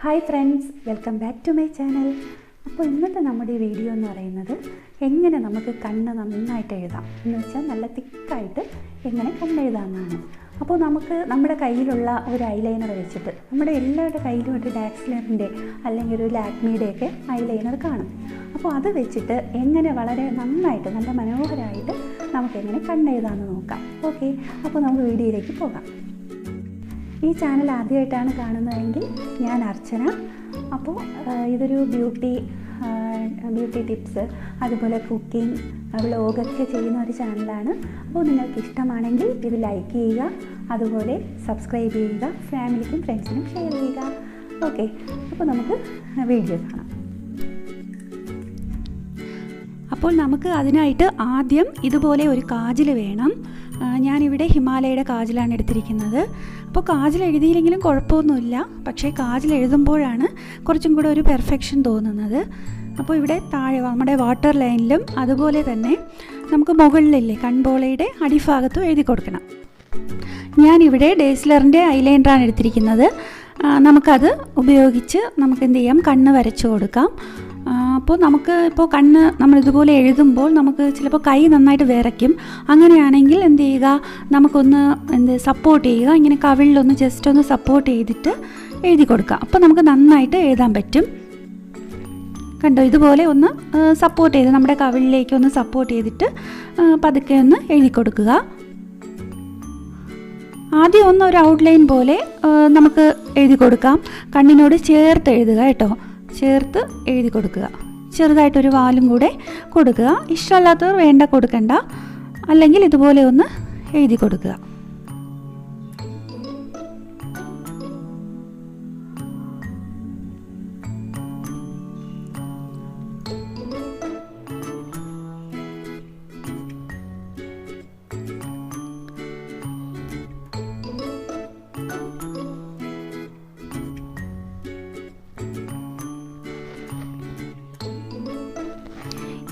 Hi friends, welcome back to my channel. അപ്പോൾ ഇന്നത്തെ നമ്മുടെ വീഡിയോ എന്ന് പറയുന്നത് എങ്ങനെ നമുക്ക് കണ്ണ് നന്നായിട്ട് എഴുതാം എന്ന് വെച്ചാൽ നല്ല തിക്കായിട്ട് എങ്ങനെ കണ്ണെഴുതാമെന്നാണ്. അപ്പോൾ നമുക്ക് നമ്മുടെ കയ്യിലുള്ള ഒരു ഐലൈനർ വെച്ചിട്ട് നമ്മുടെ എല്ലാവരുടെ കയ്യിലും ഒരു ഡാക്സ്ലറിൻ്റെ അല്ലെങ്കിൽ ഒരു ലാക്മിയുടെയൊക്കെ ഐലൈനർ കാണും. അപ്പോൾ അത് വെച്ചിട്ട് എങ്ങനെ വളരെ നന്നായിട്ട് നല്ല മനോഹരമായിട്ട് നമുക്കെങ്ങനെ കണ്ണെഴുതാമെന്ന് നോക്കാം. ഓക്കെ, അപ്പോൾ നമുക്ക് വീഡിയോയിലേക്ക് പോകാം. ഈ ചാനൽ ആദ്യമായിട്ടാണ് കാണുന്നതെങ്കിൽ ഞാൻ അർച്ചന. അപ്പോൾ ഇതൊരു ബ്യൂട്ടി ടിപ്സ്, അതുപോലെ കുക്കിംഗ് വ്ലോഗൊക്കെ ചെയ്യുന്ന ഒരു ചാനലാണ്. അപ്പോൾ നിങ്ങൾക്ക് ഇഷ്ടമാണെങ്കിൽ ഇത് ലൈക്ക് ചെയ്യുക, അതുപോലെ സബ്സ്ക്രൈബ് ചെയ്യുക, ഫാമിലിക്കും ഫ്രണ്ട്സിനും ഷെയർ ചെയ്യുക. ഓക്കെ, അപ്പോൾ നമുക്ക് വീഡിയോ കാണാം. അപ്പോൾ നമുക്ക് അതിനായിട്ട് ആദ്യം ഇതുപോലെ ഒരു കാജൽ വേണം. ഞാനിവിടെ ഹിമാലയയുടെ കാജലാണ് എടുത്തിരിക്കുന്നത്. അപ്പോൾ കാജൽ എഴുതിയില്ലെങ്കിലും കുഴപ്പമൊന്നുമില്ല, പക്ഷേ കാജൽ എഴുതുമ്പോഴാണ് കുറച്ചും കൂടെ ഒരു പെർഫെക്ഷൻ തോന്നുന്നത്. അപ്പോൾ ഇവിടെ താഴെ നമ്മുടെ വാട്ടർ ലൈനിലും അതുപോലെ തന്നെ നമുക്ക് മുകളിലില്ലേ കൺപോളയുടെ അടിഭാഗത്തും എഴുതി കൊടുക്കണം. ഞാനിവിടെ ഡേസ്ലറിൻ്റെ ഐലൈനറാണ് എടുത്തിരിക്കുന്നത്. നമുക്കത് ഉപയോഗിച്ച് നമുക്ക് എന്ത് ചെയ്യാം, കണ്ണ് വരച്ചു കൊടുക്കാം. അപ്പോൾ നമുക്ക് ഇപ്പോൾ കണ്ണ് നമ്മളിതുപോലെ എഴുതുമ്പോൾ നമുക്ക് ചിലപ്പോൾ കൈ നന്നായിട്ട് വിറയ്ക്കും. അങ്ങനെയാണെങ്കിൽ എന്ത് ചെയ്യുക, നമുക്കൊന്ന് സപ്പോർട്ട് ചെയ്യുക, ഇങ്ങനെ കവിളിലൊന്ന് ജസ്റ്റ് ഒന്ന് സപ്പോർട്ട് ചെയ്തിട്ട് എഴുതി കൊടുക്കുക. അപ്പോൾ നമുക്ക് നന്നായിട്ട് എഴുതാൻ പറ്റും. കണ്ടോ, ഇതുപോലെ ഒന്ന് സപ്പോർട്ട് ചെയ്ത് നമ്മുടെ കവിളിലേക്ക് ഒന്ന് സപ്പോർട്ട് ചെയ്തിട്ട് പതുക്കെ ഒന്ന് എഴുതി കൊടുക്കുക. ആദ്യം ഒന്ന് ഒരു ഔട്ട്ലൈൻ പോലെ നമുക്ക് എഴുതി കൊടുക്കാം. കണ്ണിനോട് ചേർത്ത് എഴുതുക കേട്ടോ, ചേർത്ത് എഴുതി കൊടുക്കുക. ചെറുതായിട്ടൊരു വാലും കൂടെ കൊടുക്കുക. ഇഷ്ടമല്ലാത്തവർ വേണ്ട, കൊടുക്കണ്ട. അല്ലെങ്കിൽ ഇതുപോലെ ഒന്ന് എഴുതി കൊടുക്കുക.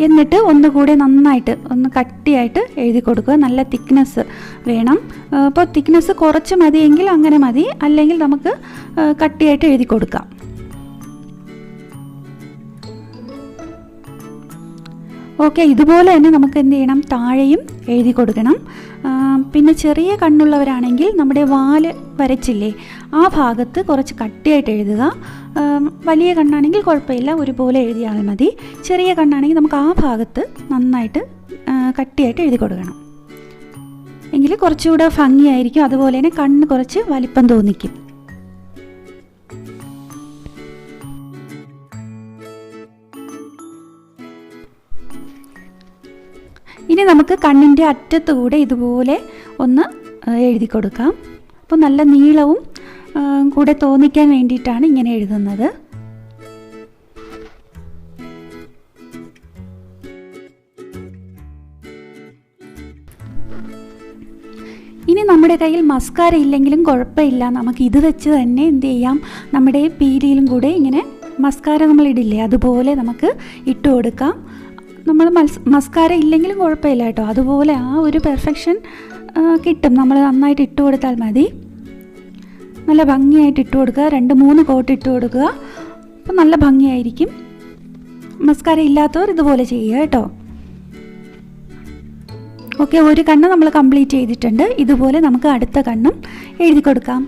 എന്നിട്ട് ഒന്നുകൂടെ നന്നായിട്ട് ഒന്ന് കട്ടിയായിട്ട് എഴുതി കൊടുക്കുക. നല്ല തിക്നെസ് വേണം. അപ്പോൾ തിക്നെസ് കുറച്ച് മതിയെങ്കിൽ അങ്ങനെ മതി, അല്ലെങ്കിൽ നമുക്ക് കട്ടിയായിട്ട് എഴുതി കൊടുക്കാം. ഓക്കെ, ഇതുപോലെ തന്നെ നമുക്ക് എന്ത് ചെയ്യണം, താഴെയും എഴുതി കൊടുക്കണം. പിന്നെ ചെറിയ കണ്ണുള്ളവരാണെങ്കിൽ നമ്മുടെ വാല് വരച്ചില്ലേ, ആ ഭാഗത്ത് കുറച്ച് കട്ടിയായിട്ട് എഴുതുക. വലിയ കണ്ണാണെങ്കിൽ കുഴപ്പമില്ല, ഒരുപോലെ എഴുതിയാൽ മതി. ചെറിയ കണ്ണാണെങ്കിൽ നമുക്ക് ആ ഭാഗത്ത് നന്നായിട്ട് കട്ടിയായിട്ട് എഴുതി കൊടുക്കണം. എങ്കിൽ കുറച്ചുകൂടെ ഭംഗിയായിരിക്കും. അതുപോലെ തന്നെ കണ്ണ് കുറച്ച് വലിപ്പം തോന്നിക്കും. ഇനി നമുക്ക് കണ്ണിൻ്റെ അറ്റത്തുകൂടെ ഇതുപോലെ ഒന്ന് എഴുതി കൊടുക്കാം. അപ്പോൾ നല്ല നീളവും കൂടെ തോന്നിക്കാൻ വേണ്ടിയിട്ടാണ് ഇങ്ങനെ എഴുതുന്നത്. ഇനി നമ്മുടെ കയ്യിൽ മസ്കാര ഇല്ലെങ്കിലും കുഴപ്പമില്ല, നമുക്ക് ഇത് വെച്ച് തന്നെ എന്ത് ചെയ്യാം, നമ്മുടെ പീലിയിലും കൂടെ ഇങ്ങനെ മസ്കാര നമ്മൾ ഇടില്ലേ, അതുപോലെ നമുക്ക് ഇട്ട് കൊടുക്കാം. നമ്മൾ മസ്കാര ഇല്ലെങ്കിലും കുഴപ്പമില്ല കേട്ടോ, അതുപോലെ ആ ഒരു പെർഫെക്ഷൻ കിട്ടും. നമ്മൾ നന്നായിട്ട് ഇട്ട് കൊടുത്താൽ മതി. നല്ല ഭംഗിയായിട്ട് ഇട്ട് കൊടുക്കുക. 2-3 കോട്ട് ഇട്ട് കൊടുക്കുക. അപ്പോൾ നല്ല ഭംഗിയായിരിക്കും. മസ്കാര ഇല്ലാത്തവർ ഇതുപോലെ ചെയ്യുക കേട്ടോ. ഓക്കെ, ഒരു കണ്ണ് നമ്മൾ കംപ്ലീറ്റ് ചെയ്തിട്ടുണ്ട്. ഇതുപോലെ നമുക്ക് അടുത്ത കണ്ണും എഴുതി കൊടുക്കാം.